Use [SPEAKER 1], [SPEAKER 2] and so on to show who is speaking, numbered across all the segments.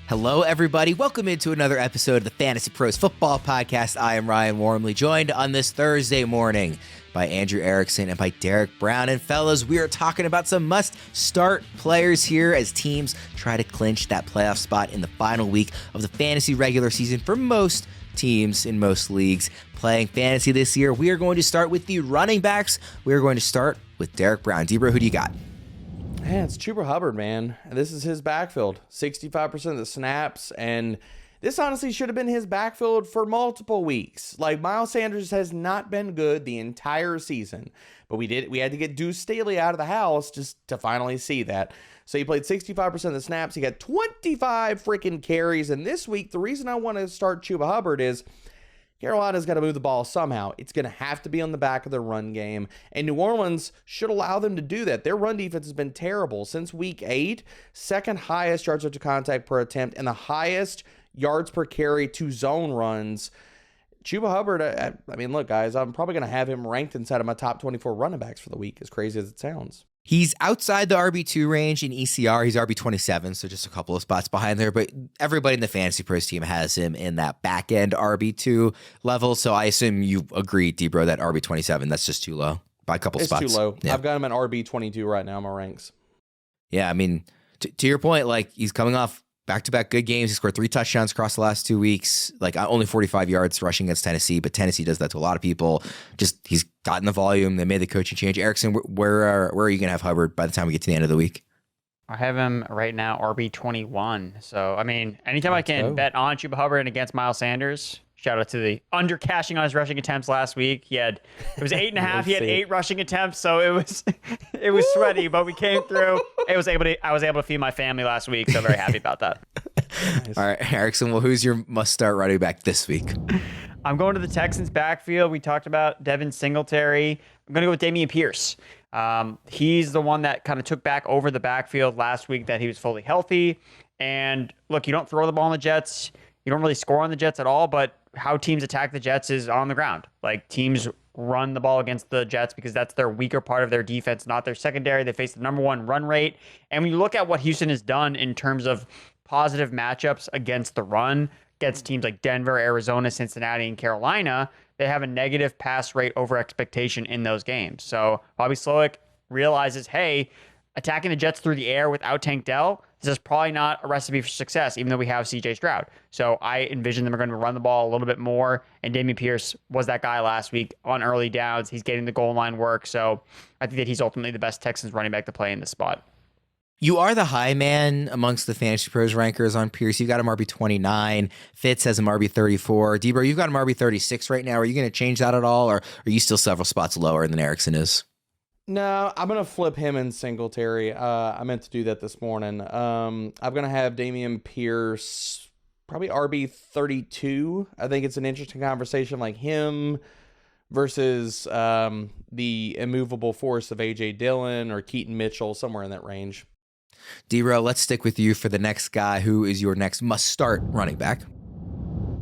[SPEAKER 1] Hello, everybody. Welcome into another episode of the Fantasy Pros Football Podcast. I am Ryan Wormeli, joined on this Thursday morning by Andrew Erickson and by Derek Brown. And fellas, we are talking about some must-start players here as teams try to clinch that playoff spot in the final week of the fantasy regular season for most teams in most leagues playing fantasy this year. We are going to start with the running backs. We are going to start with Derek Brown. DBro, who do you got?
[SPEAKER 2] Man, it's Chuba Hubbard, man. This is his backfield. 65% of the snaps, and this honestly should have been his backfield for multiple weeks. Like, Miles Sanders has not been good the entire season, but we had to get Deuce Staley out of the house just to finally see that. So he played 65% of the snaps. He got 25 freaking carries, and this week, the reason I want to start Chuba Hubbard is Carolina's got to move the ball somehow. It's going to have to be on the back of the run game, and New Orleans should allow them to do that. Their run defense has been terrible since week 8, second highest yards after contact per attempt, and the highest yards per carry to zone runs. Chuba Hubbard, I mean, look, guys, I'm probably going to have him ranked inside of my top 24 running backs for the week, as crazy as it sounds.
[SPEAKER 1] He's outside the RB2 range in ECR. He's RB27, so just a couple of spots behind there. But everybody in the Fantasy Pros team has him in that back-end RB2 level. So I assume you agree, DBro, that RB27, that's just too low by a couple spots.
[SPEAKER 2] It's too low.
[SPEAKER 1] Yeah.
[SPEAKER 2] I've got him at RB22 right now in my ranks.
[SPEAKER 1] Yeah, I mean, to your point, like, he's coming off back-to-back good games. He scored 3 touchdowns across the last 2 weeks. Like, only 45 yards rushing against Tennessee, but Tennessee does that to a lot of people. Just, he's gotten the volume. They made the coaching change. Erickson, where are you going to have Hubbard by the time we get to the end of the week?
[SPEAKER 3] I have him right now RB21. So, I mean, anytime I can bet on Chuba Hubbard and against Miles Sanders, shout out to the under cashing on his rushing attempts last week. It was 8.5. He had 8 rushing attempts, so it was sweaty, but we came through. I was able to feed my family last week, so very happy about that.
[SPEAKER 1] Nice. All right, Erickson, well, who's your must-start running back this week?
[SPEAKER 3] I'm going to the Texans backfield. We talked about Devin Singletary. I'm going to go with Dameon Pierce. He's the one that kind of took back over the backfield last week that he was fully healthy. And look, you don't throw the ball on the Jets. You don't really score on the Jets at all, but how teams attack the Jets is on the ground. Like, teams run the ball against the Jets because that's their weaker part of their defense, not their secondary. They face the number 1 run rate. And when you look at what Houston has done in terms of positive matchups against the run, against teams like Denver, Arizona, Cincinnati, and Carolina, they have a negative pass rate over expectation in those games. So Bobby Slowick realizes, hey, attacking the Jets through the air without Tank Dell, this is probably not a recipe for success, even though we have CJ Stroud. So I envision them are going to run the ball a little bit more, and Dameon Pierce was that guy last week on early downs. He's getting the goal line work, so I think that he's ultimately the best Texans running back to play in this spot.
[SPEAKER 1] You are the high man amongst the Fantasy Pros rankers on Pierce. You've got him RB29. Fitz has him RB34. DBro, you've got him RB36 right now. Are you going to change that at all, or are you still several spots lower than Erickson is?
[SPEAKER 2] No, I'm going to flip him and Singletary. I meant to do that this morning. I'm going to have Dameon Pierce probably RB32. I think it's an interesting conversation, like him versus the immovable force of A.J. Dillon or Keaton Mitchell, somewhere in that range.
[SPEAKER 1] DBro, let's stick with you for the next guy. Who is your next must-start running back?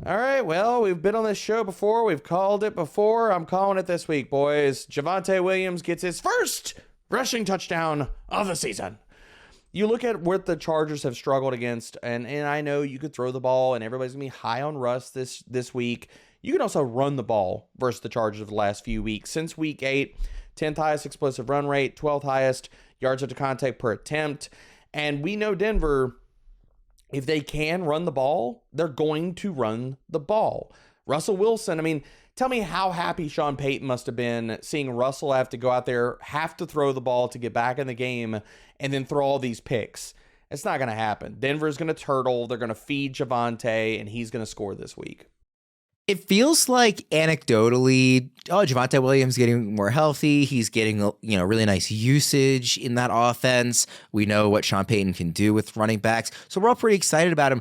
[SPEAKER 2] All right, well, we've been on this show before. We've called it before. I'm calling it this week, boys. Javonte Williams gets his first rushing touchdown of the season. You look at what the Chargers have struggled against, and I know you could throw the ball, and everybody's going to be high on Russ this week. You can also run the ball versus the Chargers of the last few weeks. Since week 8, 10th highest explosive run rate, 12th highest yards after contact per attempt. And we know Denver, if they can run the ball, they're going to run the ball. Russell Wilson, I mean, tell me how happy Sean Payton must have been seeing Russell have to go out there, have to throw the ball to get back in the game, and then throw all these picks. It's not going to happen. Denver's going to turtle. They're going to feed Javonte, and he's going to score this week.
[SPEAKER 1] It feels like anecdotally, Javonte Williams getting more healthy. He's getting, really nice usage in that offense. We know what Sean Payton can do with running backs. So we're all pretty excited about him.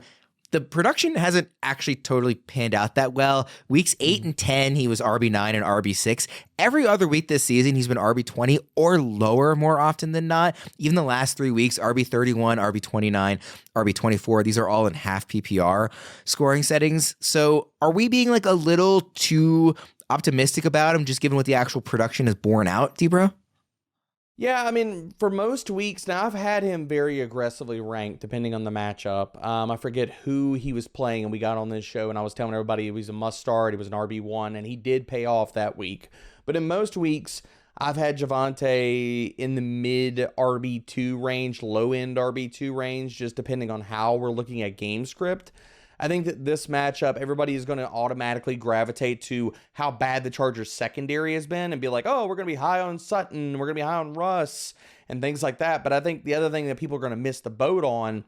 [SPEAKER 1] The production hasn't actually totally panned out that well. Weeks 8 and 10, he was RB9 and RB6. Every other week this season, he's been RB20 or lower more often than not. Even the last 3 weeks, RB31, RB29, RB24. These are all in half PPR scoring settings. So are we being like a little too optimistic about him, just given what the actual production has borne out, DBro?
[SPEAKER 2] Yeah, I mean, for most weeks now, I've had him very aggressively ranked depending on the matchup. I forget who he was playing, and we got on this show, and I was telling everybody he was a must start. He was an RB1, and he did pay off that week. But in most weeks, I've had Javonte in the mid RB2 range, low end RB2 range, just depending on how we're looking at game script. I think that this matchup, everybody is going to automatically gravitate to how bad the Chargers secondary has been and be like, oh, we're going to be high on Sutton, we're going to be high on Russ, and things like that. But I think the other thing that people are going to miss the boat on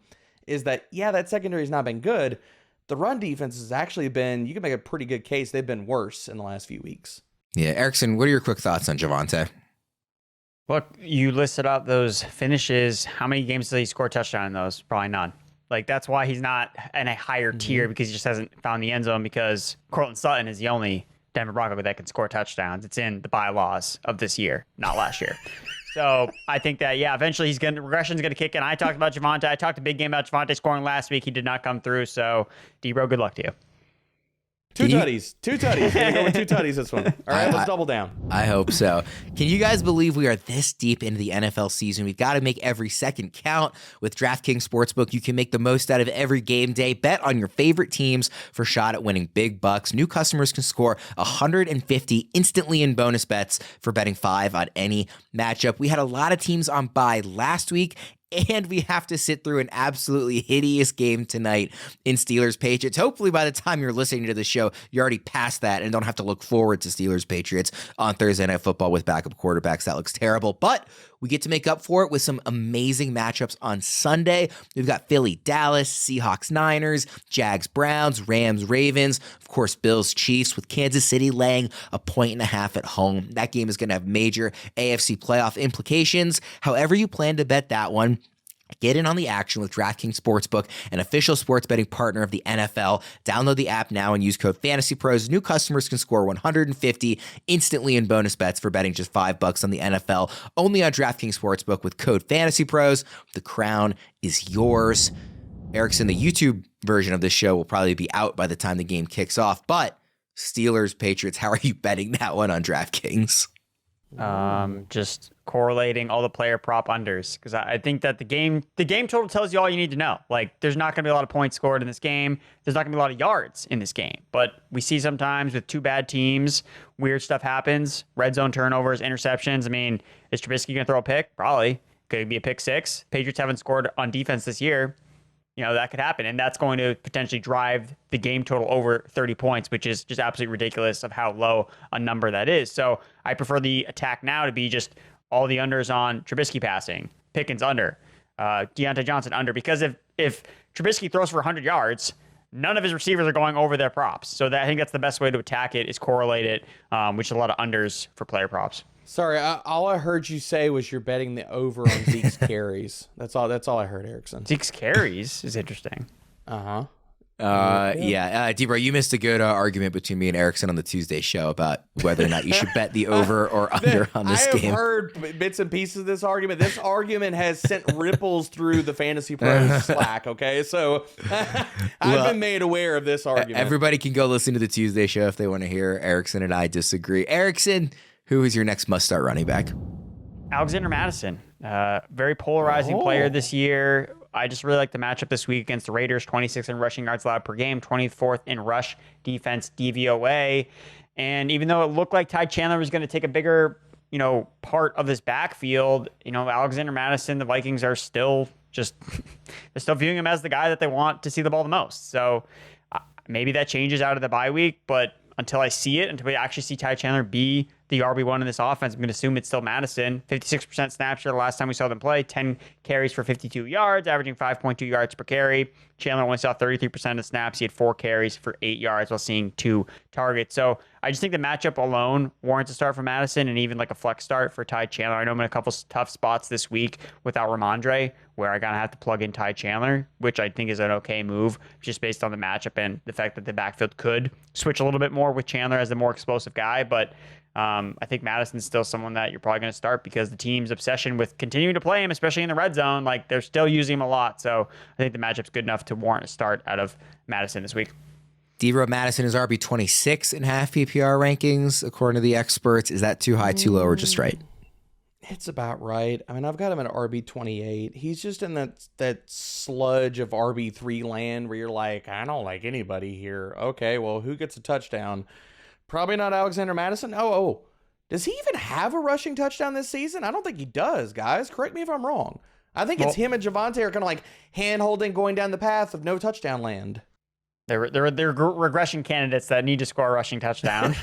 [SPEAKER 2] is that, yeah, that secondary has not been good. The run defense has actually been, you can make a pretty good case, they've been worse in the last few weeks.
[SPEAKER 1] Yeah, Erickson, what are your quick thoughts on Javonte?
[SPEAKER 3] Look, you listed out those finishes. How many games did he score a touchdown in those? Probably none. Like, that's why he's not in a higher tier, because he just hasn't found the end zone, because Courtland Sutton is the only Denver Bronco that can score touchdowns. It's in the bylaws of this year, not last year. So I think that, yeah, eventually regression's going to kick in. I talked about Javonte. I talked a big game about Javonte scoring last week. He did not come through. So, DBro, good luck to you.
[SPEAKER 2] Two tutties. Gonna go with 2 tutties this one. All right, let's double down.
[SPEAKER 1] I hope so. Can you guys believe we are this deep into the NFL season? We've got to make every second count. With DraftKings Sportsbook, you can make the most out of every game day. Bet on your favorite teams for a shot at winning big bucks. New customers can score $150 instantly in bonus bets for betting 5 on any matchup. We had a lot of teams on bye last week, and we have to sit through an absolutely hideous game tonight in Steelers-Patriots. Hopefully by the time you're listening to the show, you're already past that and don't have to look forward to Steelers-Patriots on Thursday Night Football with backup quarterbacks. That looks terrible. But we get to make up for it with some amazing matchups on Sunday. We've got Philly-Dallas, Seahawks-Niners, Jags-Browns, Rams-Ravens, of course, Bills-Chiefs, with Kansas City laying 1.5 at home. That game is going to have major AFC playoff implications. However you plan to bet that one, get in on the action with DraftKings Sportsbook, an official sports betting partner of the NFL. Download the app now and use code FANTASYPROS. New customers can score $150 instantly in bonus bets for betting just $5 on the NFL. Only on DraftKings Sportsbook with code FANTASYPROS. The crown is yours. Erickson, the YouTube version of this show will probably be out by the time the game kicks off, but Steelers, Patriots, how are you betting that one on DraftKings?
[SPEAKER 3] Just correlating all the player prop unders, because I think that the game total tells you all you need to know. Like, there's not going to be a lot of points scored in this game. There's not going to be a lot of yards in this game. But we see sometimes with 2 bad teams, weird stuff happens. Red zone turnovers, interceptions. I mean, is Trubisky going to throw a pick? Probably. Could it be a pick 6? Patriots haven't scored on defense this year. You know, that could happen. And that's going to potentially drive the game total over 30 points, which is just absolutely ridiculous of how low a number that is. So I prefer the attack now to be just all the unders on Trubisky passing, Pickens under, Deontay Johnson under, because if Trubisky throws for 100 yards, none of his receivers are going over their props. So I think that's the best way to attack it, is correlate it, which is a lot of unders for player props.
[SPEAKER 2] Sorry, all I heard you say was you're betting the over on Zeke's carries. That's all I heard, Erickson.
[SPEAKER 3] Zeke's carries is interesting.
[SPEAKER 2] Uh-huh.
[SPEAKER 1] DBro, you missed a good argument between me and Erickson on the Tuesday show about whether or not you should bet the over or under on this game.
[SPEAKER 2] I have heard bits and pieces of this argument. This argument has sent ripples through the Fantasy Pros Slack, okay? So I've been made aware of this argument.
[SPEAKER 1] Everybody can go listen to the Tuesday show if they want to hear Erickson and I disagree. Erickson, who is your next must-start running back?
[SPEAKER 3] Alexander Mattison, very polarizing player this year. I just really like the matchup this week against the Raiders. 26th in rushing yards allowed per game, 24th in rush defense DVOA. And even though it looked like Ty Chandler was going to take a bigger, part of this backfield, Alexander Mattison, the Vikings are still they're still viewing him as the guy that they want to see the ball the most. So maybe that changes out of the bye week, but until I see it, until we actually see Ty Chandler be the RB1 in this offense, I'm going to assume it's still Mattison. 56% snap share the last time we saw them play, 10 carries for 52 yards, averaging 5.2 yards per carry. Chandler only saw 33% of snaps. He had 4 carries for 8 yards while seeing 2 targets. So I just think the matchup alone warrants a start for Mattison, and even like a flex start for Ty Chandler. I know I'm in a couple tough spots this week without Ramondre, where I gotta have to plug in Ty Chandler, which I think is an okay move just based on the matchup and the fact that the backfield could switch a little bit more with Chandler as the more explosive guy. But I think Madison's still someone that you're probably going to start because the team's obsession with continuing to play him, especially in the red zone, like they're still using him a lot. So I think the matchup's good enough to warrant a start out of Mattison this week.
[SPEAKER 1] DBro, Mattison is RB26 in half PPR rankings, according to the experts. Is that too high, too low, or just right?
[SPEAKER 2] It's about right. I mean, I've got him at RB28. He's just in that sludge of RB3 land where you're like, I don't like anybody here. Okay, well, who gets a touchdown? Probably not Alexander Mattison. Oh, does he even have a rushing touchdown this season? I don't think he does, guys. Correct me if I'm wrong. I think it's him and Javonte are kind of like hand-holding going down the path of no touchdown land.
[SPEAKER 3] They're regression candidates that need to score a rushing touchdown.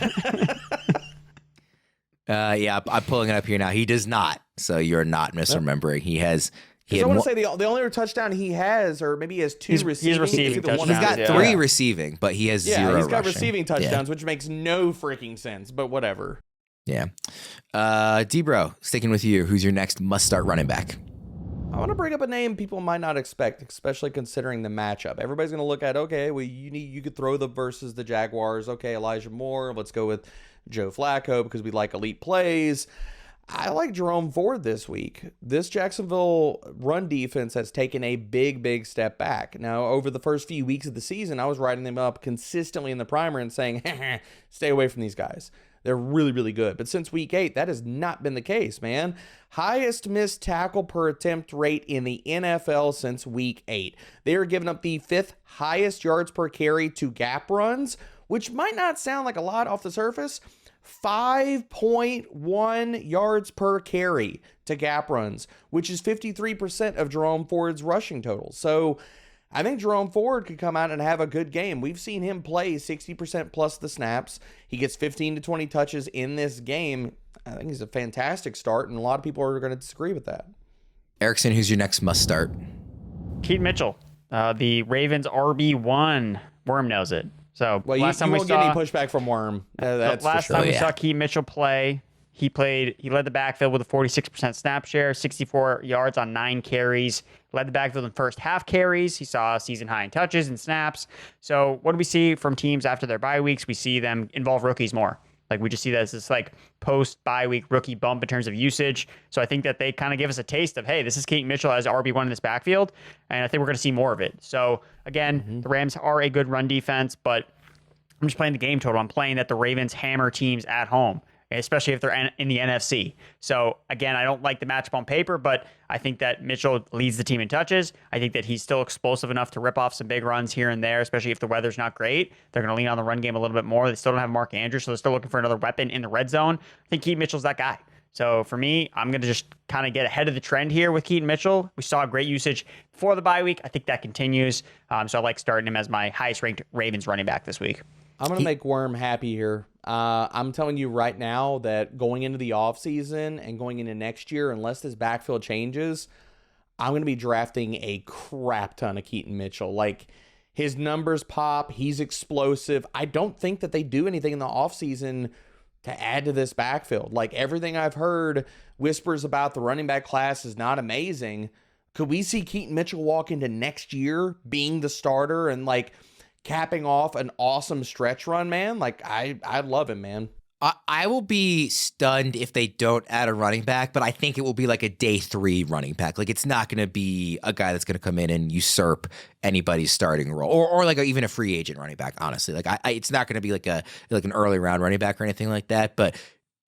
[SPEAKER 1] Yeah, I'm pulling it up here now. He does not. So you're not misremembering. He has.
[SPEAKER 2] I want to say the only touchdown he has, or maybe he has two receiving.
[SPEAKER 3] He's receiving touchdowns.
[SPEAKER 1] He's got 3 receiving, but he has 0
[SPEAKER 2] he's got
[SPEAKER 1] rushing.
[SPEAKER 2] receiving touchdowns, which makes no freaking sense, but whatever.
[SPEAKER 1] Yeah. DBro, sticking with you. Who's your next must-start running back?
[SPEAKER 2] I want to bring up a name people might not expect, especially considering the matchup. Everybody's going to look at, okay, well, you could throw the versus the Jaguars. Okay, Elijah Moore. Let's go with Joe Flacco because we like elite plays. I like Jerome Ford this week. This Jacksonville run defense has taken a big step back. Now, over the first few weeks of the season, I was writing them up consistently in the primer and saying, stay away from these guys. They're really good. But since week 8, that has not been the case, man. Highest missed tackle per attempt rate in the NFL since week 8. They are giving up the 5th highest yards per carry to gap runs, which might not sound like a lot off the surface. 5.1 yards per carry to gap runs, which is 53% of Jerome Ford's rushing total. So I think Jerome Ford could come out and have a good game. We've seen him play 60% plus the snaps. He gets 15 to 20 touches in this game. I think he's a fantastic start, and a lot of people are going to disagree with that.
[SPEAKER 1] Erickson, who's your next must start?
[SPEAKER 3] Keaton Mitchell, the Ravens RB1. Worm knows it. So
[SPEAKER 2] last time we won't get any pushback from Worm. That's
[SPEAKER 3] last time we saw Keaton Mitchell play, he led the backfield with a 46% snap share, 64 yards on 9 carries. Led the backfield in first half carries. He saw a season high in touches and snaps. So what do we see from teams after their bye weeks? We see them involve rookies more. Like we just see that as this like post bye week rookie bump in terms of usage. So I think that they kind of give us a taste of, hey, this is Keaton Mitchell as RB1 in this backfield. And I think we're going to see more of it. So again, the Rams are a good run defense, but I'm just playing the game total. I'm playing that the Ravens hammer teams at home, especially if they're in the NFC. So again, I don't like the matchup on paper, but I think that Mitchell leads the team in touches. I think that he's still explosive enough to rip off some big runs here and there, especially if the weather's not great. They're going to lean on the run game a little bit more. They still don't have Mark Andrews, so they're still looking for another weapon in the red zone. I think Keaton Mitchell's that guy. So for me, I'm going to just kind of get ahead of the trend here with Keaton Mitchell. We saw great usage before the bye week. I think that continues. So I like starting him as my highest ranked Ravens running back this week.
[SPEAKER 2] I'm going to make Worm happy here. I'm telling you right now that going into the offseason and going into next year, unless this backfield changes, I'm going to be drafting a crap ton of Keaton Mitchell. Like, his numbers pop. He's explosive. I don't think that they do anything in the offseason to add to this backfield. Like, everything I've heard whispers about the running back class is not amazing. Could we see Keaton Mitchell walk into next year being the starter and, like, capping off an awesome stretch run, man? Like, I love him, man.
[SPEAKER 1] I will be stunned if they don't add a running back, but I think it will be like a day 3 running back. Like, it's not going to be a guy that's going to come in and usurp anybody's starting role, or like even a free agent running back. Honestly, like it's not going to be like an early round running back or anything like that. But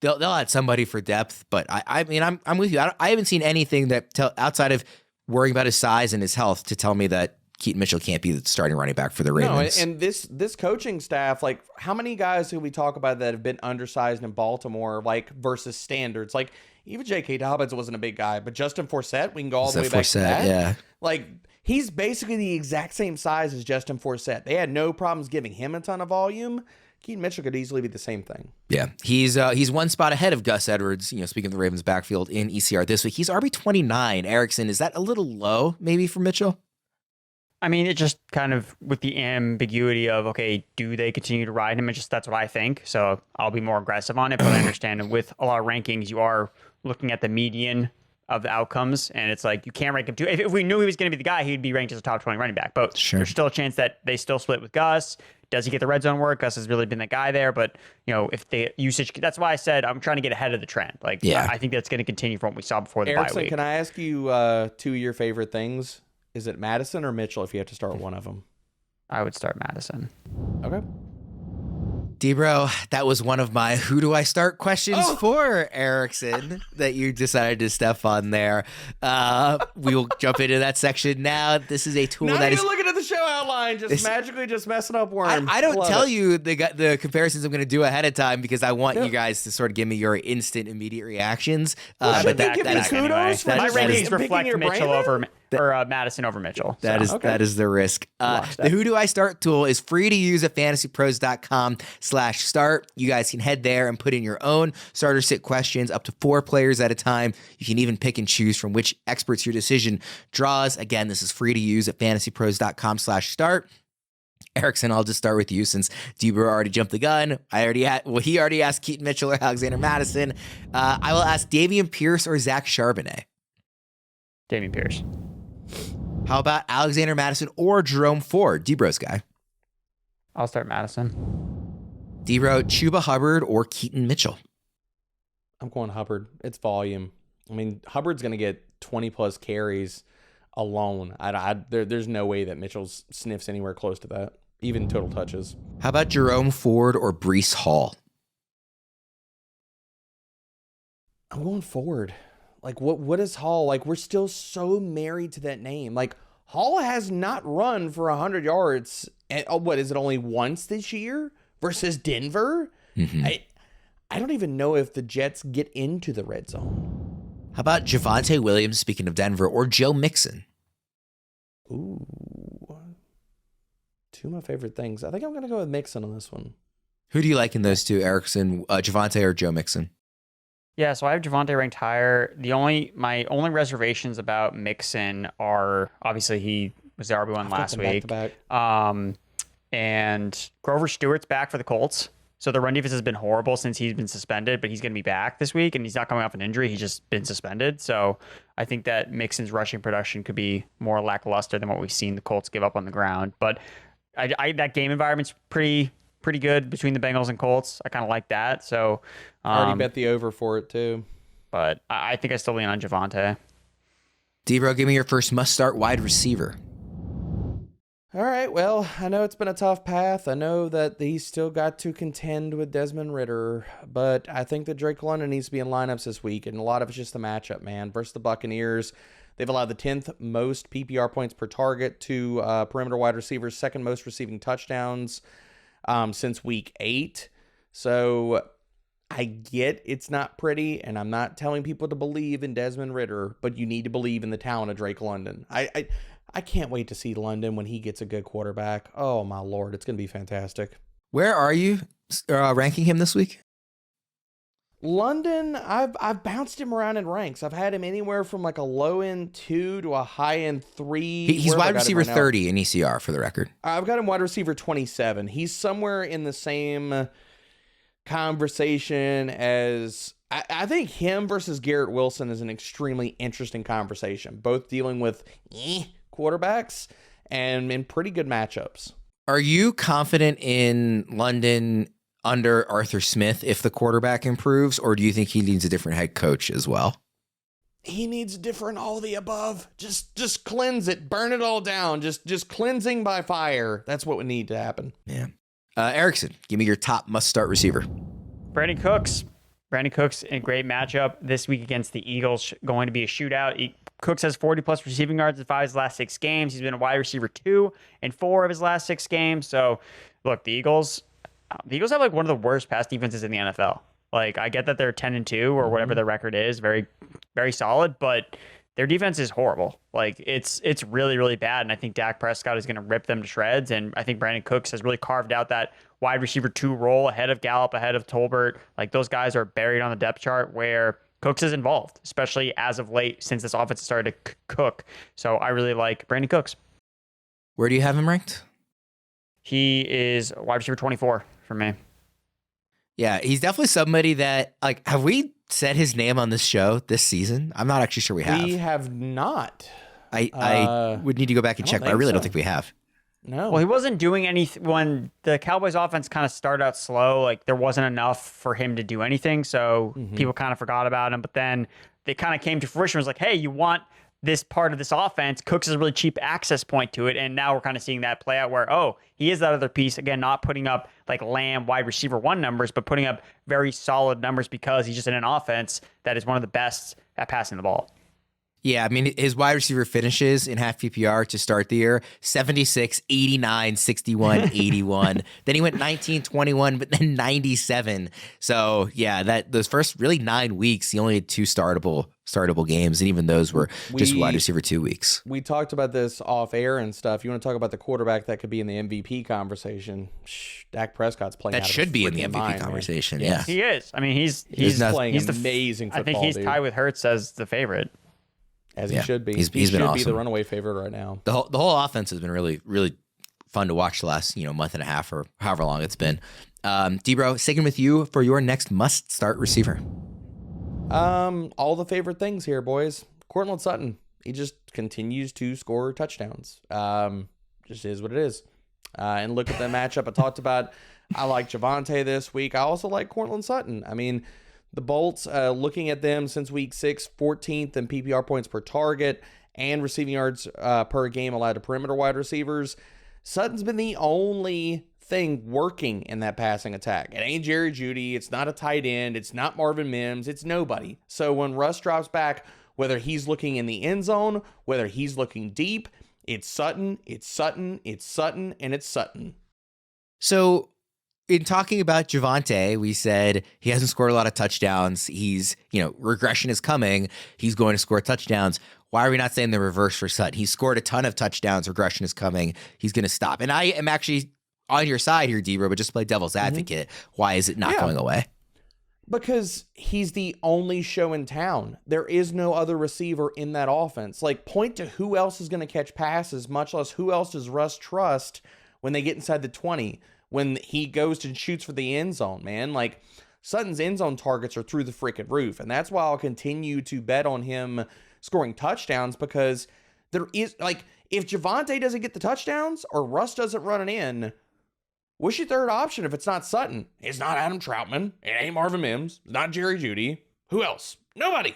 [SPEAKER 1] they'll add somebody for depth. But I mean, I'm with you. I haven't seen anything that outside of worrying about his size and his health to tell me that Keaton Mitchell can't be the starting running back for the Ravens.
[SPEAKER 2] No, and this coaching staff, like, how many guys do we talk about that have been undersized in Baltimore, like, versus standards? Like, even J.K. Dobbins wasn't a big guy, but Justin Forsett, we can go all the way back to that.
[SPEAKER 1] Yeah.
[SPEAKER 2] Like, he's basically the exact same size as Justin Forsett. They had no problems giving him a ton of volume. Keaton Mitchell could easily be the same thing.
[SPEAKER 1] Yeah, he's one spot ahead of Gus Edwards. You know, speaking of the Ravens backfield in ECR this week, he's RB29. Erickson, is that a little low maybe for Mitchell?
[SPEAKER 3] I mean, it just kind of with the ambiguity of, okay, do they continue to ride him? That's what I think. So I'll be more aggressive on it. But I understand with a lot of rankings, you are looking at the median of the outcomes. And it's like, you can't rank him too. If we knew he was going to be the guy, he'd be ranked as a top 20 running back. But There's still a chance that they still split with Gus. Does he get the red zone work? Gus has really been the guy there. But, you know, if the usage, that's why I said I'm trying to get ahead of the trend. Like, yeah. I think that's going to continue from what we saw before the bye
[SPEAKER 2] Erickson,
[SPEAKER 3] week.
[SPEAKER 2] can I ask you 2 of your favorite things? Is it Mattison or Mitchell if you have to start one of them?
[SPEAKER 3] I would start Mattison.
[SPEAKER 2] Okay.
[SPEAKER 1] DBro, that was one of my who do I start questions for Erickson that you decided to step on there. We will jump into that section now. This is a tool
[SPEAKER 2] now
[SPEAKER 1] that
[SPEAKER 2] you're
[SPEAKER 1] is
[SPEAKER 2] looking at the show outline, magically just messing up Worm.
[SPEAKER 1] I don't tell you the comparisons I'm going to do ahead of time because I want you guys to sort of give me your instant, immediate reactions.
[SPEAKER 2] But that is
[SPEAKER 3] kudos. My rankings reflect Mitchell over Mattison over Mitchell.
[SPEAKER 1] That is the risk. The Who Do I Start tool is free to use at fantasypros.com/start. You guys can head there and put in your own starter sit questions up to 4 players at a time. You can even pick and choose from which experts your decision draws. Again, this is free to use at fantasypros.com/start. Erickson, I'll just start with you since DBro already jumped the gun. He already asked Keaton Mitchell or Alexander Mattison. I will ask Dameon Pierce or Zach Charbonnet.
[SPEAKER 3] Dameon Pierce.
[SPEAKER 1] How about Alexander Mattison or Jerome Ford? DBro's guy.
[SPEAKER 3] I'll start Mattison.
[SPEAKER 1] DBro, Chuba Hubbard or Keaton Mitchell?
[SPEAKER 2] I'm going Hubbard. It's volume. I mean, Hubbard's going to get 20 plus carries alone. There's no way that Mitchell sniffs anywhere close to that, even total touches.
[SPEAKER 1] How about Jerome Ford or Breece Hall?
[SPEAKER 2] I'm going Ford. Like, what is Hall? Like, we're still so married to that name. Like, Hall has not run for 100 yards. What is it, only once this year versus Denver?
[SPEAKER 1] Mm-hmm.
[SPEAKER 2] I don't even know if the Jets get into the red zone.
[SPEAKER 1] How about Javonte Williams, speaking of Denver, or Joe Mixon?
[SPEAKER 2] Ooh. Two of my favorite things. I think I'm going to go with Mixon on this one.
[SPEAKER 1] Who do you like in those two, Erickson, Javonte or Joe Mixon?
[SPEAKER 3] Yeah, so I have Javonte ranked higher. My only reservations about Mixon are obviously he was the RB1 last week. And Grover Stewart's back for the Colts. So the run defense has been horrible since he's been suspended, but he's going to be back this week, and he's not coming off an injury. He's just been suspended. So I think that Mixon's rushing production could be more lackluster than what we've seen the Colts give up on the ground. But that game environment's pretty good between the Bengals and Colts. I kind of like that. So
[SPEAKER 2] I already bet the over for it too.
[SPEAKER 3] But I think I still lean on Javonte.
[SPEAKER 1] DBro, give me your first must-start wide receiver.
[SPEAKER 2] All right, well, I know it's been a tough path. I know that he's still got to contend with Desmond Ridder, but I think that Drake London needs to be in lineups this week, and a lot of it's just the matchup, man. Versus the Buccaneers, they've allowed the 10th most PPR points per target to perimeter wide receivers, second most receiving touchdowns since week 8. So I get it's not pretty, and I'm not telling people to believe in Desmond Ridder, but you need to believe in the talent of Drake London. I can't wait to see London when he gets a good quarterback. Oh, my Lord. It's going to be fantastic.
[SPEAKER 1] Where are you ranking him this week?
[SPEAKER 2] London, I've bounced him around in ranks. I've had him anywhere from like a low-end 2 to a high-end 3.
[SPEAKER 1] He's wide receiver 30 in ECR, for the record.
[SPEAKER 2] I've got him wide receiver 27. He's somewhere in the same conversation as... I think him versus Garrett Wilson is an extremely interesting conversation, both dealing with quarterbacks and in pretty good matchups.
[SPEAKER 1] Are you confident in London under Arthur Smith if the quarterback improves, or do you think he needs a different head coach as well?
[SPEAKER 2] He needs different all the above. Just cleanse it, burn it all down. Just cleansing by fire. That's what would need to happen.
[SPEAKER 1] Yeah. Erickson, give me your top must-start receiver.
[SPEAKER 3] Brandin Cooks. Brandin Cooks in a great matchup this week against the Eagles. Going to be a shootout. Cooks has 40-plus receiving yards in 5 of his last 6 games. He's been a wide receiver 2 in 4 of his last 6 games. So, look, the Eagles have like one of the worst pass defenses in the NFL. Like, I get that they're 10-2 or whatever their record is, very, very solid, but their defense is horrible. Like, it's really, really bad, and I think Dak Prescott is going to rip them to shreds, and I think Brandin Cooks has really carved out that wide receiver 2 role ahead of Gallup, ahead of Tolbert. Like, those guys are buried on the depth chart where Cooks is involved, especially as of late since this offense started to cook. So I really like Brandin Cooks.
[SPEAKER 1] Where do you have him ranked?
[SPEAKER 3] He is wide receiver 24 for me.
[SPEAKER 1] Yeah, he's definitely somebody that, like, have we said his name on this show this season? I'm not actually sure we have.
[SPEAKER 2] We have not.
[SPEAKER 1] I would need to go back and check, but I really don't think we have.
[SPEAKER 2] No.
[SPEAKER 3] Well, he wasn't doing anything when the Cowboys offense kind of started out slow. Like, there wasn't enough for him to do anything. So people kind of forgot about him. But then they kind of came to fruition. It was like, hey, you want this part of this offense, Cooks is a really cheap access point to it. And now we're kind of seeing that play out where, oh, he is that other piece. Again, not putting up like Lamb wide receiver 1 numbers, but putting up very solid numbers because he's just in an offense that is one of the best at passing the ball.
[SPEAKER 1] Yeah, I mean, his wide receiver finishes in half PPR to start the year, 76, 89, 61, 81. Then he went 19, 21, but then 97. So, yeah, those first really 9 weeks, he only had 2 startable games, and even those were just wide receiver 2 weeks.
[SPEAKER 2] We talked about this off air and stuff. You want to talk about the quarterback that could be in the MVP conversation? Dak Prescott's playing.
[SPEAKER 1] That should be in the MVP conversation. Yeah,
[SPEAKER 3] he is. I mean, he's
[SPEAKER 2] playing amazing football.
[SPEAKER 3] I think he's tied with Hurts as the favorite.
[SPEAKER 2] As he should be.
[SPEAKER 1] He's
[SPEAKER 2] he
[SPEAKER 1] been
[SPEAKER 2] should
[SPEAKER 1] awesome.
[SPEAKER 2] be the runaway favorite right now.
[SPEAKER 1] The whole offense has been really, really fun to watch the last month and a half or however long it's been. DBro, sticking with you for your next must-start receiver.
[SPEAKER 2] All the favorite things here, boys. Courtland Sutton. He just continues to score touchdowns. Just is what it is. And look at the matchup I talked about. I like Javonte this week. I also like Courtland Sutton. I mean, the Bolts, looking at them since week 6, 14th in PPR points per target and receiving yards per game allowed to perimeter wide receivers. Sutton's been the only thing working in that passing attack. It ain't Jerry Jeudy. It's not a tight end. It's not Marvin Mims. It's nobody. So when Russ drops back, whether he's looking in the end zone, whether he's looking deep, it's Sutton, it's Sutton, it's Sutton, and it's Sutton.
[SPEAKER 1] So in talking about Javonte, we said he hasn't scored a lot of touchdowns. He's, regression is coming. He's going to score touchdowns. Why are we not saying the reverse for Sutton? He's scored a ton of touchdowns. Regression is coming. He's going to stop. And I am actually on your side here, DBro, but just play devil's advocate. Why is it not going away?
[SPEAKER 2] Because he's the only show in town. There is no other receiver in that offense. Like, point to who else is going to catch passes, much less who else does Russ trust when they get inside the 20. When he goes and shoots for the end zone, man. Like, Sutton's end zone targets are through the freaking roof. And that's why I'll continue to bet on him scoring touchdowns, because there is, like, if Javonte doesn't get the touchdowns or Russ doesn't run it in, what's your third option if it's not Sutton? It's not Adam Troutman. It ain't Marvin Mims. It's not Jerry Jeudy. Who else? Nobody.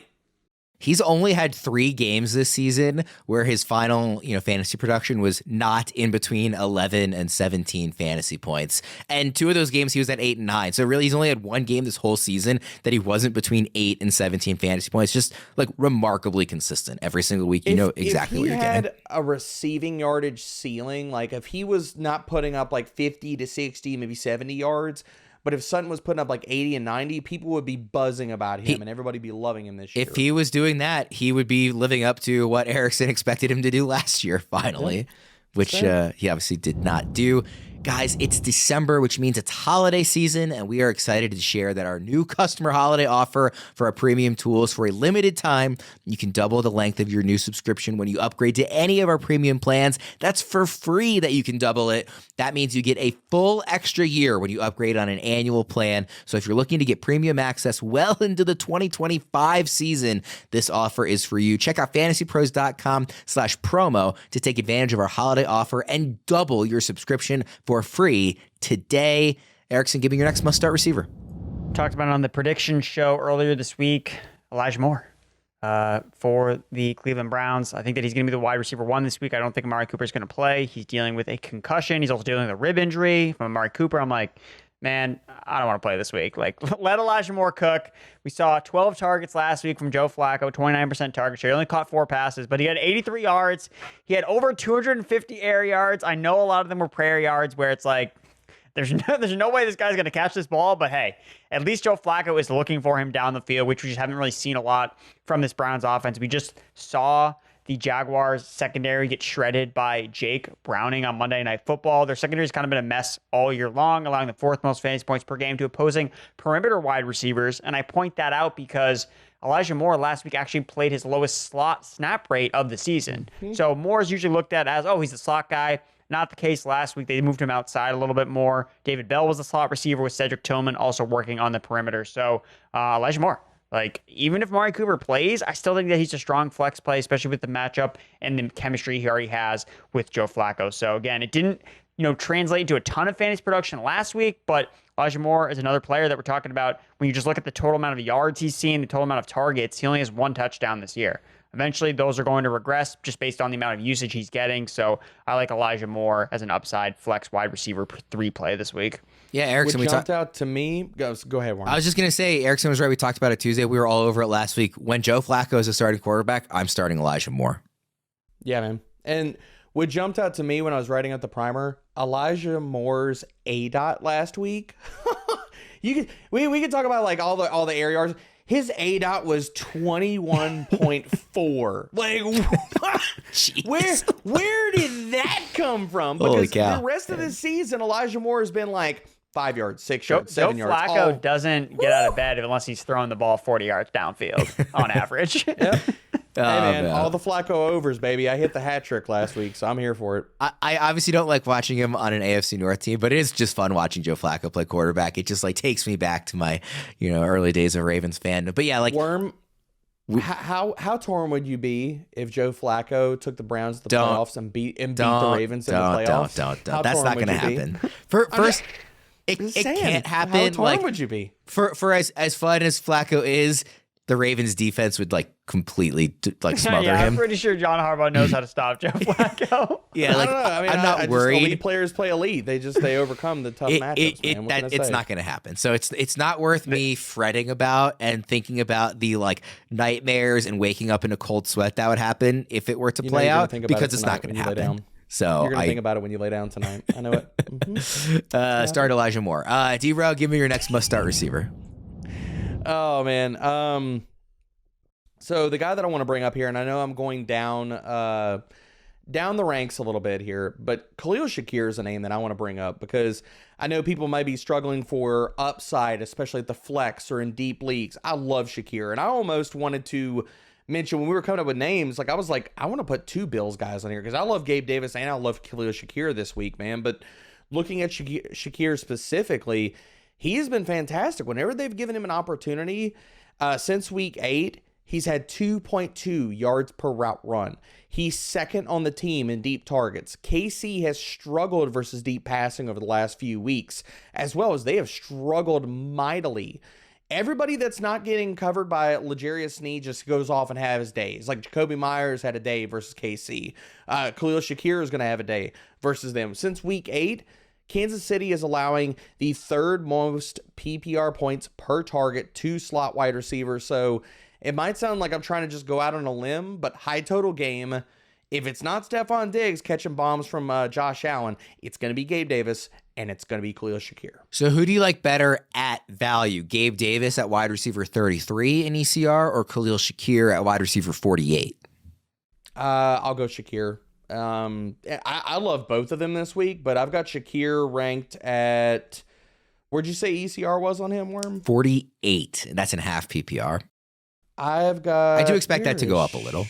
[SPEAKER 1] He's only had 3 games this season where his final, fantasy production was not in between 11 and 17 fantasy points. And 2 of those games he was at 8 and 9. So really he's only had 1 game this whole season that he wasn't between 8 and 17 fantasy points. Just like remarkably consistent every single week. You know exactly what you're getting.
[SPEAKER 2] If he had a receiving yardage ceiling, like if he was not putting up like 50 to 60, maybe 70 yards, but if Sutton was putting up like 80 and 90, people would be buzzing about him and everybody be loving him this year.
[SPEAKER 1] If he was doing that, he would be living up to what Erickson expected him to do last year, finally, which he obviously did not do. Guys, it's December, which means it's holiday season, and we are excited to share that our new customer holiday offer for our premium tools for a limited time. You can double the length of your new subscription when you upgrade to any of our premium plans. That's for free that you can double it. That means you get a full extra year when you upgrade on an annual plan. So if you're looking to get premium access well into the 2025 season, this offer is for you. Check out fantasypros.com/promo to take advantage of our holiday offer and double your subscription for free today. Erickson, give me your next must-start receiver.
[SPEAKER 3] Talked about it on the prediction show earlier this week. Elijah Moore for the Cleveland Browns. I think that he's going to be the wide receiver 1 this week. I don't think Amari Cooper is going to play. He's dealing with a concussion. He's also dealing with a rib injury from Amari Cooper. I'm like, man, I don't want to play this week. Like, let Elijah Moore cook. We saw 12 targets last week from Joe Flacco, 29% target share. He only caught 4 passes, but he had 83 yards. He had over 250 air yards. I know a lot of them were prayer yards where it's like, there's no way this guy's going to catch this ball, but hey, at least Joe Flacco is looking for him down the field, which we just haven't really seen a lot from this Browns offense. We just saw the Jaguars secondary get shredded by Jake Browning on Monday Night Football. Their secondary has kind of been a mess all year long, allowing the 4th most fantasy points per game to opposing perimeter wide receivers. And I point that out because Elijah Moore last week actually played his lowest slot snap rate of the season. So Moore is usually looked at as, oh, he's the slot guy. Not the case last week. They moved him outside a little bit more. David Bell was the slot receiver with Cedric Tillman also working on the perimeter. So Elijah Moore, like, even if Amari Cooper plays, I still think that he's a strong flex play, especially with the matchup and the chemistry he already has with Joe Flacco. So again, it didn't, translate into a ton of fantasy production last week, but Elijah Moore is another player that we're talking about. When you just look at the total amount of yards he's seen, the total amount of targets, he only has 1 touchdown this year. Eventually, those are going to regress just based on the amount of usage he's getting. So I like Elijah Moore as an upside flex wide receiver 3 play this week.
[SPEAKER 1] Yeah, Erickson.
[SPEAKER 2] What jumped out to me? Go ahead, Warren.
[SPEAKER 1] I was just gonna say, Erickson was right. We talked about it Tuesday. We were all over it last week. When Joe Flacco is a starting quarterback, I'm starting Elijah Moore.
[SPEAKER 2] Yeah, man. And what jumped out to me when I was writing out the primer, Elijah Moore's ADOT last week. We could talk about like all the air yards. His ADOT was 21.4. Like, where did that come from? Because the rest of the season, Elijah Moore has been like 5 yards, 6 yards, 7 yards.
[SPEAKER 3] Flacco doesn't get out of bed unless he's throwing the ball 40 yards downfield on average.
[SPEAKER 2] Yep. Hey, man, all the Flacco overs, baby. I hit the hat trick last week, so I'm here for it.
[SPEAKER 1] I obviously don't like watching him on an AFC North team, but it is just fun watching Joe Flacco play quarterback. It just like takes me back to my, early days of Ravens fan. But yeah, like
[SPEAKER 2] Worm, how torn would you be if Joe Flacco took the Browns to the playoffs and beat the Ravens in the playoffs?
[SPEAKER 1] Don't. That's not going to happen. First, it can't happen.
[SPEAKER 2] How torn would you be?
[SPEAKER 1] For as fun as Flacco is, the Ravens defense would like completely smother him.
[SPEAKER 3] I'm pretty sure John Harbaugh knows how to stop Joe Flacco.
[SPEAKER 1] Yeah, like I'm not worried.
[SPEAKER 2] Elite players play elite. They overcome the tough matchups. Man.
[SPEAKER 1] It's not going to happen. So it's not worth me fretting about and thinking about the like nightmares and waking up in a cold sweat that would happen if it were to play out, because it's not going to happen. So
[SPEAKER 2] you're going to think about it when you lay down tonight. I know it.
[SPEAKER 1] Mm-hmm. Start Elijah Moore. DBro, give me your next must-start receiver.
[SPEAKER 2] Oh, man. So the guy that I want to bring up here, and I know I'm going down the ranks a little bit here, but Khalil Shakir is a name that I want to bring up because I know people might be struggling for upside, especially at the flex or in deep leagues. I love Shakir, and I almost wanted to mention when we were coming up with names, I was like, I want to put 2 Bills guys on here because I love Gabe Davis and I love Khalil Shakir this week, man. But looking at Shakir specifically, he has been fantastic. Whenever they've given him an opportunity, since week 8, he's had 2.2 yards per route run. He's second on the team in deep targets. KC has struggled versus deep passing over the last few weeks, as well as they have struggled mightily. Everybody that's not getting covered by L'Jarius Sneed just goes off and has days. Like Jacoby Myers had a day versus KC. Khalil Shakir is going to have a day versus them. Since week 8, Kansas City is allowing the 3rd most PPR points per target to slot wide receivers. So it might sound like I'm trying to just go out on a limb, but high total game. If it's not Stephon Diggs catching bombs from Josh Allen, it's going to be Gabe Davis, and it's going to be Khalil Shakir.
[SPEAKER 1] So who do you like better at value? Gabe Davis at wide receiver 33 in ECR or Khalil Shakir at wide receiver 48?
[SPEAKER 2] I'll go Shakir. I love both of them this week, but I've got Shakir ranked at, where'd you say ECR was on him, Worm?
[SPEAKER 1] 48. And that's in half PPR.
[SPEAKER 2] I do
[SPEAKER 1] expect that to go up a little.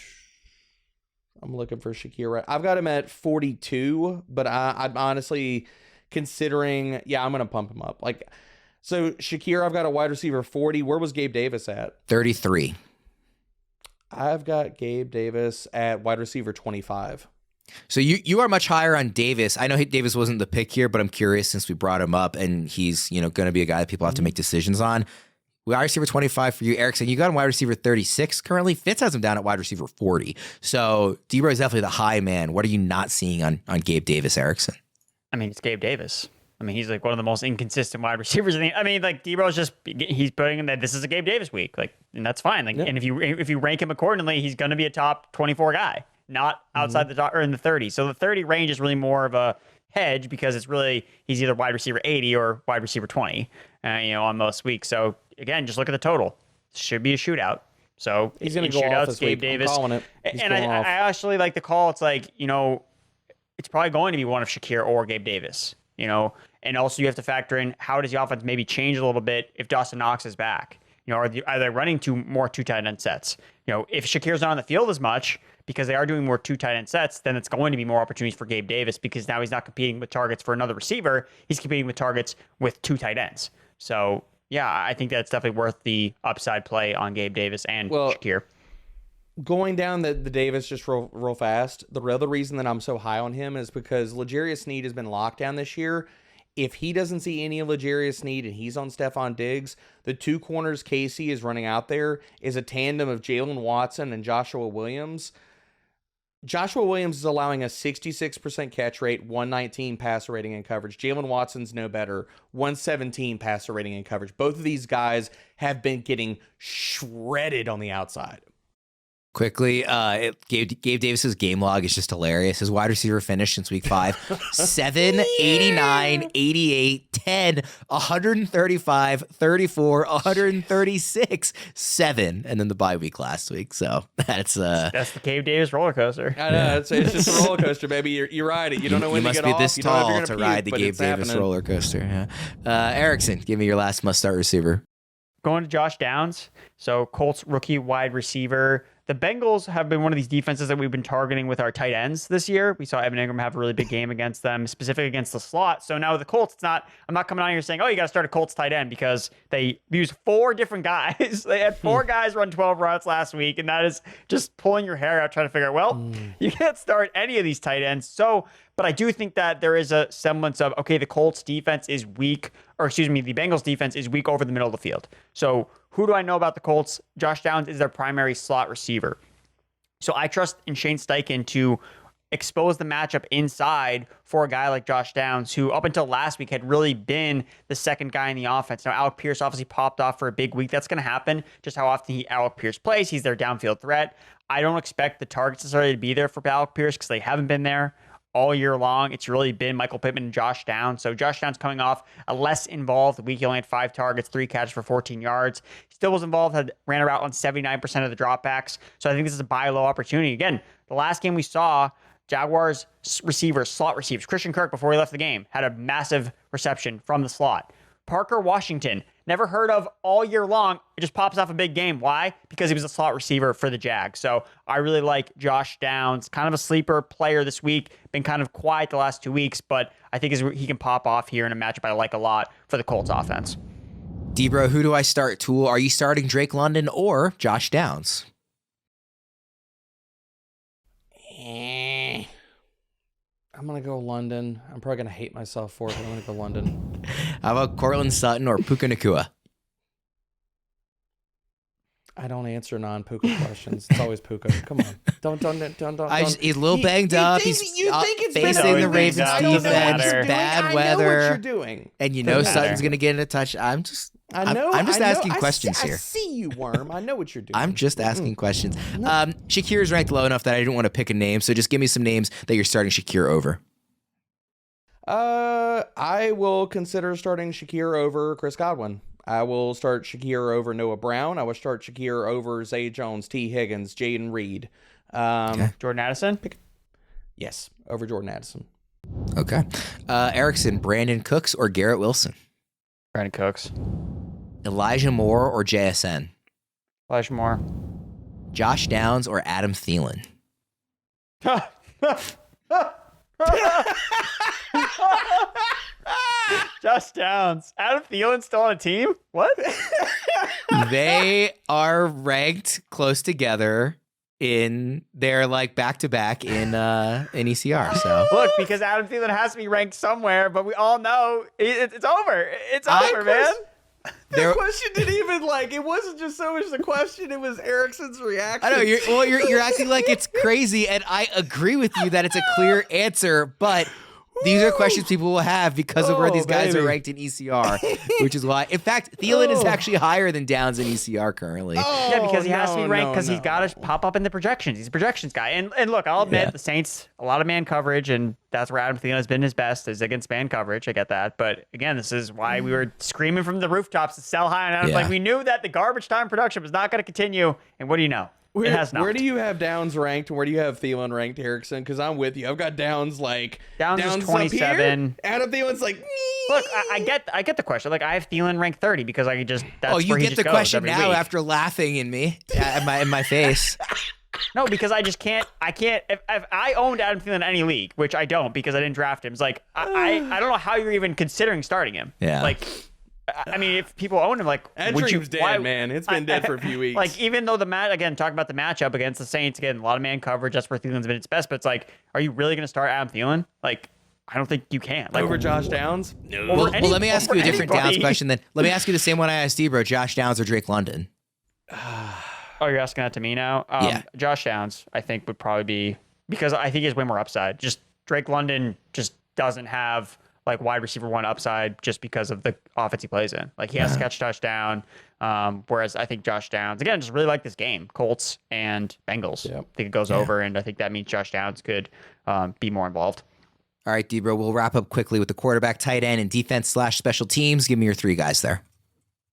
[SPEAKER 2] I'm looking for Shakir. Right, I've got him at 42, but I'm honestly considering, I'm going to pump him up. So Shakir, I've got a wide receiver 40. Where was Gabe Davis at?
[SPEAKER 1] 33.
[SPEAKER 2] I've got Gabe Davis at wide receiver 25.
[SPEAKER 1] So you are much higher on Davis. I know Davis wasn't the pick here, but I'm curious since we brought him up and he's, going to be a guy that people have to make decisions on. Wide receiver 25 for you, Erickson. You got him wide receiver 36 currently. Fitz has him down at wide receiver 40. So DBro is definitely the high man. What are you not seeing on Gabe Davis, Erickson?
[SPEAKER 3] I mean, it's Gabe Davis. I mean, he's like one of the most inconsistent wide receivers. DBro's just, he's putting in that this is a Gabe Davis week. And that's fine. And if you rank him accordingly, he's going to be a top 24 guy, not outside the top or in the 30. So the 30 range is really more of a hedge because it's really, he's either wide receiver 80 or wide receiver 20, on most weeks. So again, just look at the total. Should be a shootout. So
[SPEAKER 2] he's going to go off this
[SPEAKER 3] Gabe
[SPEAKER 2] week.
[SPEAKER 3] Davis.
[SPEAKER 2] I'm calling it.
[SPEAKER 3] And I actually like the call. It's like, it's probably going to be one of Shakir or Gabe Davis, and also you have to factor in how does the offense maybe change a little bit if Dawson Knox is back, are they running more 2 tight end sets? If Shakir's not on the field as much because they are doing more 2 tight end sets, then it's going to be more opportunities for Gabe Davis because now he's not competing with targets for another receiver. He's competing with targets with 2 tight ends. So yeah, I think that's definitely worth the upside play on Gabe Davis and Shakir.
[SPEAKER 2] Going down the Davis just real fast, the other reason that I'm so high on him is because L'Jarius Sneed has been locked down this year. if he doesn't see any L'Jarius Sneed and he's on Stephon Diggs, the two corners Casey is running out there is a tandem of Jalen Watson and Joshua Williams. Joshua Williams is allowing a 66% catch rate, 119 passer rating and coverage. Jalen Watson's no better, 117 passer rating and coverage. Both of these guys have been getting shredded on the outside.
[SPEAKER 1] Quickly, Gabe Davis's game log is just hilarious. His wide receiver finished since week 5, 7, 89, 88, 10, 135, 34, 136, 7, and then the bye week last week. So that's
[SPEAKER 3] the Gabe Davis roller coaster.
[SPEAKER 2] I know, it's just a roller coaster, baby. You ride it. You don't know when to get off.
[SPEAKER 1] You must be this
[SPEAKER 2] you don't know if
[SPEAKER 1] tall
[SPEAKER 2] you're
[SPEAKER 1] to
[SPEAKER 2] gonna
[SPEAKER 1] ride
[SPEAKER 2] puke,
[SPEAKER 1] the Gabe Davis roller coaster. Yeah. Erickson, give me your last must-start receiver.
[SPEAKER 3] Going to Josh Downs, so Colts rookie wide receiver. The Bengals have been one of these defenses that we've been targeting with our tight ends this year. We saw Evan Ingram have a really big game against them, specifically against the slot. So now with the Colts, I'm not coming on here saying, oh, you got to start a Colts tight end, because they used 4 different guys. They had 4 guys run 12 routes last week, and that is just pulling your hair out trying to figure out, well, you can't start any of these tight ends. But I do think that there is a semblance of, okay, the Colts defense is weak, the Bengals defense is weak over the middle of the field. So who do I know about the Colts? Josh Downs is their primary slot receiver. So I trust in Shane Steichen to expose the matchup inside for a guy like Josh Downs, who up until last week had really been the second guy in the offense. Now, Alec Pierce obviously popped off for a big week. That's going to happen. Just how often Alec Pierce plays. He's their downfield threat. I don't expect the targets necessarily to be there for Alec Pierce because they haven't been there all year long. It's really been Michael Pittman and Josh Downs. So Josh Downs coming off a less involved week. He only had 5 targets, 3 catches for 14 yards. Still was involved, ran a route on 79% of the dropbacks. So I think this is a buy low opportunity. Again, the last game we saw, Jaguars slot receivers, Christian Kirk, before he left the game, had a massive reception from the slot. Parker Washington, never heard of all year long. It just pops off a big game. Why? Because he was a slot receiver for the Jags. So I really like Josh Downs, kind of a sleeper player this week. Been kind of quiet the last 2 weeks, but I think he can pop off here in a matchup I like a lot for the Colts offense.
[SPEAKER 1] DBro, who do I start? Tool, are you starting Drake London or Josh Downs?
[SPEAKER 2] I'm going to go London. I'm probably going to hate myself for it, but I'm going to go London.
[SPEAKER 1] How about Courtland Sutton or Puka Nacua?
[SPEAKER 2] I don't answer non-Puka questions. It's always Puka. Come on. Don't.
[SPEAKER 1] He's a little banged up. He's facing the Ravens defense, bad weather.
[SPEAKER 2] I know what you're doing.
[SPEAKER 1] And Sutton's going to get in a touch. I'm just asking questions here.
[SPEAKER 2] I see you, Worm. I know what you're doing.
[SPEAKER 1] I'm just asking questions. Shakir is ranked low enough that I didn't want to pick a name, so just give me some names that you're starting Shakir over.
[SPEAKER 2] I will consider starting Shakir over Chris Godwin. I will start Shakir over Noah Brown. I will start Shakir over Zay Jones, T. Higgins, Jaden Reed.
[SPEAKER 3] Jordan Addison?
[SPEAKER 2] Yes, over Jordan Addison.
[SPEAKER 1] Okay. Erickson, Brandin Cooks or Garrett Wilson?
[SPEAKER 3] Brandin Cooks.
[SPEAKER 1] Elijah Moore or JSN?
[SPEAKER 3] Elijah Moore.
[SPEAKER 1] Josh Downs or Adam Thielen?
[SPEAKER 3] Josh Downs. Adam Thielen still on a team? What?
[SPEAKER 1] They are ranked close together they're like back-to-back in ECR. So
[SPEAKER 3] look, because Adam Thielen has to be ranked somewhere, but we all know it's over. It's over, man.
[SPEAKER 2] The question didn't even it wasn't just so much the question, it was Erickson's reaction.
[SPEAKER 1] I know you're acting like it's crazy, and I agree with you that it's a clear answer, but these are questions people will have because of where these guys are ranked in ECR, which is why, in fact, Thielen is actually higher than Downs in ECR currently.
[SPEAKER 3] Yeah, because he has to be ranked because he's got to pop up in the projections. He's a projections guy. And look, I'll admit the Saints, a lot of man coverage, and that's where Adam Thielen has been his best, is against man coverage. I get that. But again, this is why we were screaming from the rooftops to sell high on Adam. We knew that the garbage time production was not going to continue. And what do you know? It has not.
[SPEAKER 2] Where do you have Downs ranked, and where do you have Thielen ranked, Erickson? Because I'm with you. I've got Downs
[SPEAKER 3] Downs is 27.
[SPEAKER 2] Adam Thielen's
[SPEAKER 3] look, I get the question. I have Thielen ranked 30 because that's
[SPEAKER 1] you
[SPEAKER 3] where he
[SPEAKER 1] get
[SPEAKER 3] just
[SPEAKER 1] the
[SPEAKER 3] goes
[SPEAKER 1] question
[SPEAKER 3] every
[SPEAKER 1] now
[SPEAKER 3] week.
[SPEAKER 1] after laughing in my face.
[SPEAKER 3] No, because I just can't. I can't. If I owned Adam Thielen in any league, which I don't because I didn't draft him, it's I don't know how you're even considering starting him.
[SPEAKER 1] Yeah.
[SPEAKER 2] I
[SPEAKER 3] mean, if people own him,
[SPEAKER 2] that dream's dead, man. It's been dead for a few weeks.
[SPEAKER 3] Even though talk about the matchup against the Saints, again, a lot of man coverage. That's where Thielen's been its best. But it's are you really going to start Adam Thielen? I don't think you can. Like,
[SPEAKER 2] Over Josh Downs? No.
[SPEAKER 3] Over
[SPEAKER 1] Well, let me ask you a different
[SPEAKER 3] anybody.
[SPEAKER 1] Downs question then. Let me ask you the same one I asked DBro, Josh Downs or Drake London?
[SPEAKER 3] Oh, you're asking that to me now?
[SPEAKER 1] Yeah.
[SPEAKER 3] Josh Downs, I think, would probably be, because I think he has way more upside. Just Drake London just doesn't have like wide receiver one upside just because of the offense he plays in. Like, he has to catch touchdown. Whereas I think Josh Downs, again, just really like this game. Colts and Bengals.
[SPEAKER 2] Yep.
[SPEAKER 3] I think it goes over, and I think that means Josh Downs could be more involved.
[SPEAKER 1] All right, DBro, we'll wrap up quickly with the quarterback, tight end, and defense/special teams. Give me your 3 guys there.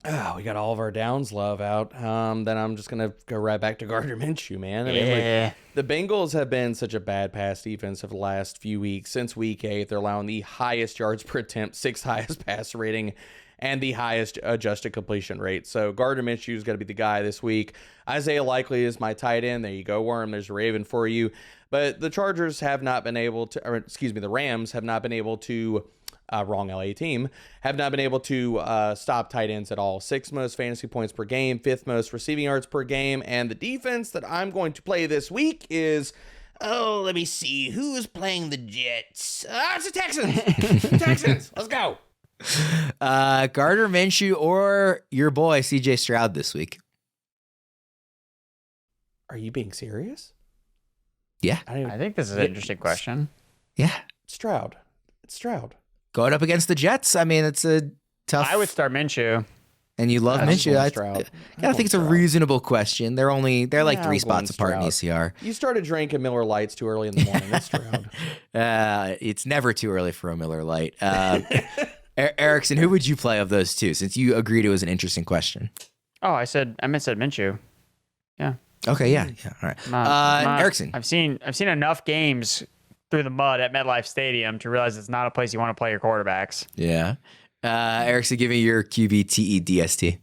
[SPEAKER 2] Oh, we got all of our Downs love out. Then I'm just going to go right back to Gardner Minshew, man. I mean,
[SPEAKER 3] Yeah.
[SPEAKER 2] the Bengals have been such a bad pass defense of the last few weeks. Since week 8, they're allowing the highest yards per attempt, 6th highest pass rating, and the highest adjusted completion rate. So Gardner Minshew is going to be the guy this week. Isaiah Likely is my tight end. There you go, Worm. There's a Raven for you. But the Chargers have not been able to, or excuse me, the Rams have not been able to, wrong LA team, have not been able to stop tight ends at all. 6th most fantasy points per game, 5th most receiving yards per game. And the defense that I'm going to play this week is, oh, let me see, who is playing the Jets? It's the Texans. The Texans. Let's go.
[SPEAKER 1] Gardner Minshew or your boy CJ Stroud this week?
[SPEAKER 2] Are you being serious?
[SPEAKER 1] Yeah.
[SPEAKER 3] I think this is an interesting question.
[SPEAKER 1] Yeah.
[SPEAKER 2] Stroud. It's Stroud.
[SPEAKER 1] Going up against the Jets, I mean, it's a tough.
[SPEAKER 3] I would start Minshew.
[SPEAKER 1] And you love
[SPEAKER 2] I just
[SPEAKER 1] Minshew.
[SPEAKER 2] want
[SPEAKER 1] I
[SPEAKER 2] Stroud.
[SPEAKER 1] think it's a reasonable question. They're like
[SPEAKER 2] Yeah,
[SPEAKER 1] 3
[SPEAKER 2] I'm
[SPEAKER 1] spots
[SPEAKER 2] going
[SPEAKER 1] apart in
[SPEAKER 2] Stroud.
[SPEAKER 1] ECR.
[SPEAKER 2] You started drinking Miller Lights too early in the morning. That's Stroud.
[SPEAKER 1] It's never too early for a Miller Lite. Erickson, who would you play of those two? Since you agreed it was an interesting question.
[SPEAKER 3] Oh, I said Minshew. Yeah.
[SPEAKER 1] Okay, yeah, all right. Erickson.
[SPEAKER 3] I've seen enough games through the mud at MetLife Stadium to realize it's not a place you want to play your quarterbacks.
[SPEAKER 1] Yeah. Erickson, give me your QB TEDST.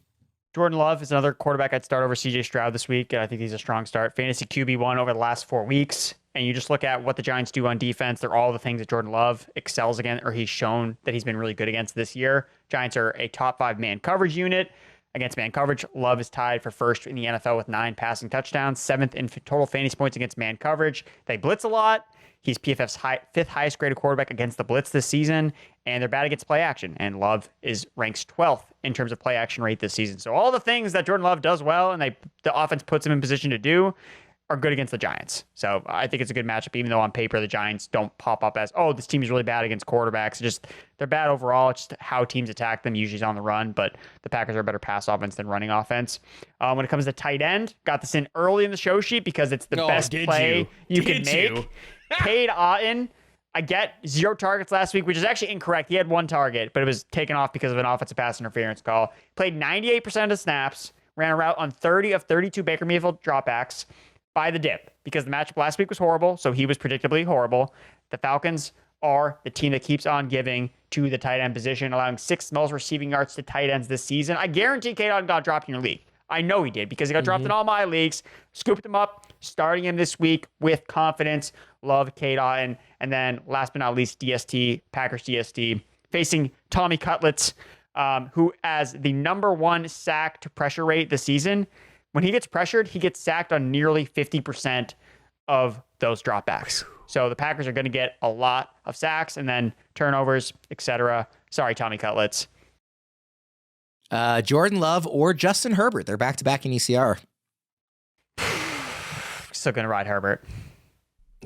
[SPEAKER 3] Jordan Love is another quarterback I'd start over CJ Stroud this week. I think he's a strong start. Fantasy QB1 over the last 4 weeks. And you just look at what the Giants do on defense. They're all the things that Jordan Love excels against, or he's shown that he's been really good against this year. Giants are a top 5 man coverage unit. Against man coverage, Love is tied for first in the NFL with 9 passing touchdowns, 7th in total fantasy points against man coverage. They blitz a lot. He's PFF's 5th highest graded quarterback against the blitz this season, and they're bad against play action. And Love ranks 12th in terms of play action rate this season. So all the things that Jordan Love does well and the offense puts him in position to do are good against the Giants. So I think it's a good matchup, even though on paper the Giants don't pop up as, oh, this team is really bad against quarterbacks. Just they're bad overall. It's just how teams attack them, usually is on the run, but the Packers are a better pass offense than running offense. When it comes to tight end, got this in early in the show sheet because it's the best play you can make. Cade Otton, I get 0 targets last week, which is actually incorrect. He had 1 target, but it was taken off because of an offensive pass interference call. Played 98% of snaps, ran a route on 30 of 32 Baker Mayfield dropbacks by the dip because the matchup last week was horrible, so he was predictably horrible. The Falcons are the team that keeps on giving to the tight end position, allowing 6th most receiving yards to tight ends this season. I guarantee Cade Otton got dropped in your league. I know he did because he got dropped in all my leagues. Scooped him up, starting him this week with confidence. Love Cade Otton. And then last but not least, DST, Packers DST, facing Tommy Cutlets, who has the #1 sack to pressure rate this season. When he gets pressured, he gets sacked on nearly 50% of those dropbacks. So the Packers are going to get a lot of sacks and then turnovers, etc. Sorry, Tommy Cutlets.
[SPEAKER 1] Jordan Love or Justin Herbert. They're back-to-back in ECR.
[SPEAKER 3] Still going to ride Herbert.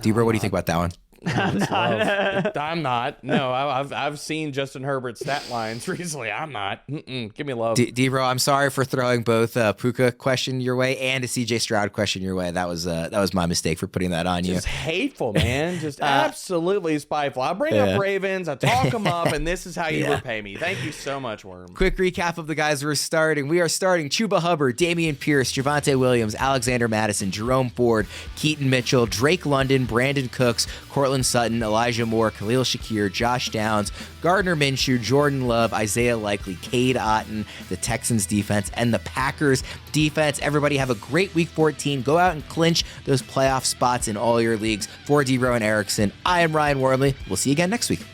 [SPEAKER 1] DBro, what do you think about that one?
[SPEAKER 2] I'm not. No, I've seen Justin Herbert's stat lines recently. I'm not. Give me love.
[SPEAKER 1] DBro, I'm sorry for throwing both a Puka question your way and a CJ Stroud question your way. That was my mistake for putting that on you.
[SPEAKER 2] Just hateful, man. Just absolutely spiteful. I bring up Ravens, I talk them up, and this is how you repay me. Thank you so much, Worm.
[SPEAKER 1] Quick recap of the guys we're starting. We are starting Chuba Hubbard, Dameon Pierce, Javonte Williams, Alexander Mattison, Jerome Ford, Keaton Mitchell, Drake London, Brandin Cooks, Courtland Sutton, Elijah Moore, Khalil Shakir, Josh Downs, Gardner Minshew, Jordan Love, Isaiah Likely, Cade Otton, the Texans defense, and the Packers defense. Everybody have a great week 14. Go out and clinch those playoff spots in all your leagues. For DBro and Erickson, I am Ryan Wormeli. We'll see you again next week.